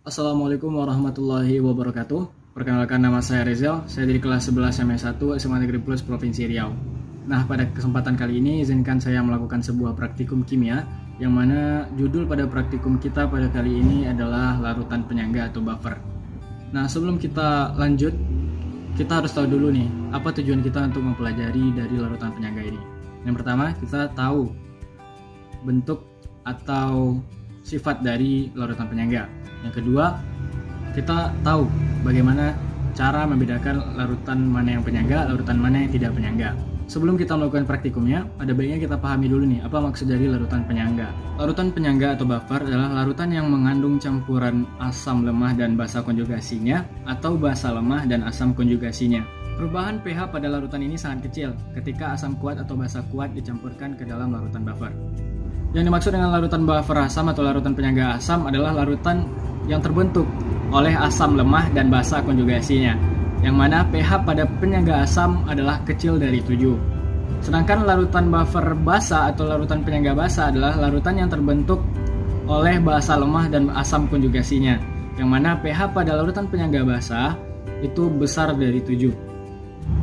Assalamualaikum warahmatullahi wabarakatuh. Perkenalkan, nama saya Rizal. Saya dari kelas 11 MS1 SMA Negeri Plus Provinsi Riau. Nah, pada kesempatan kali ini izinkan saya melakukan sebuah praktikum kimia, yang mana judul pada praktikum kita pada kali ini adalah larutan penyangga atau buffer. Nah, sebelum kita lanjut, kita harus tahu dulu nih, apa tujuan kita untuk mempelajari dari larutan penyangga ini. Yang pertama, kita tahu bentuk atau sifat dari larutan penyangga. Yang kedua, kita tahu bagaimana cara membedakan larutan mana yang penyangga, larutan mana yang tidak penyangga. Sebelum kita melakukan praktikumnya, ada baiknya kita pahami dulu nih, apa maksud dari larutan penyangga. Larutan penyangga atau buffer adalah larutan yang mengandung campuran asam lemah dan basa konjugasinya, atau basa lemah dan asam konjugasinya. Perubahan pH pada larutan ini sangat kecil ketika asam kuat atau basa kuat dicampurkan ke dalam larutan buffer. Yang dimaksud dengan larutan buffer asam atau larutan penyangga asam adalah larutan yang terbentuk oleh asam lemah dan basa konjugasinya, yang mana pH pada penyangga asam adalah kecil dari 7. Sedangkan larutan buffer basa atau larutan penyangga basa adalah larutan yang terbentuk oleh basa lemah dan asam konjugasinya, yang mana pH pada larutan penyangga basa itu besar dari 7.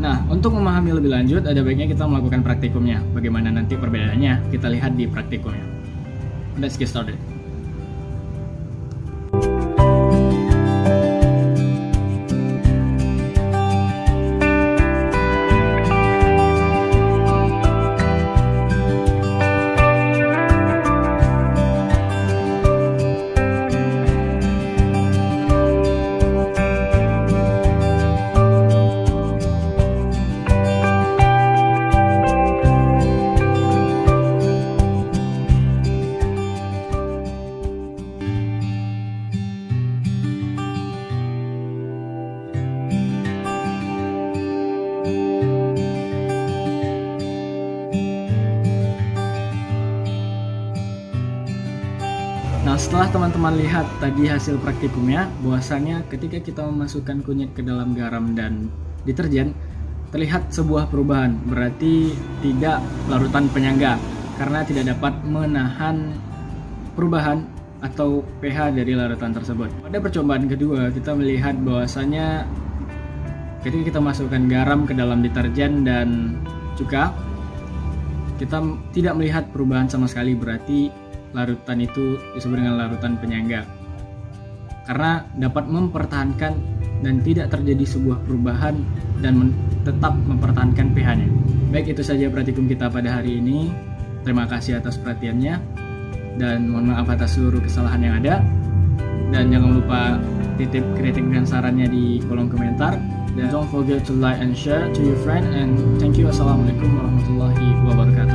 Nah, untuk memahami lebih lanjut, ada baiknya kita melakukan praktikumnya. Bagaimana nanti perbedaannya, kita lihat di praktikumnya. Let's get started. Nah, setelah teman-teman lihat tadi hasil praktikumnya, bahwasanya ketika kita memasukkan kunyit ke dalam garam dan deterjen, terlihat sebuah perubahan, berarti tidak larutan penyangga, karena tidak dapat menahan perubahan atau pH dari larutan tersebut. Pada percobaan kedua, kita melihat bahwasanya ketika kita masukkan garam ke dalam deterjen dan cuka, kita tidak melihat perubahan sama sekali, berarti larutan itu disebut dengan larutan penyangga, karena dapat mempertahankan dan tidak terjadi sebuah perubahan dan tetap mempertahankan pH-nya. Baik, itu saja praktikum kita pada hari ini. Terima kasih atas perhatiannya dan mohon maaf atas seluruh kesalahan yang ada, dan jangan lupa titip kritik dan sarannya di kolom komentar, dan don't forget to like and share to your friend, and thank you. Assalamualaikum warahmatullahi wabarakatuh.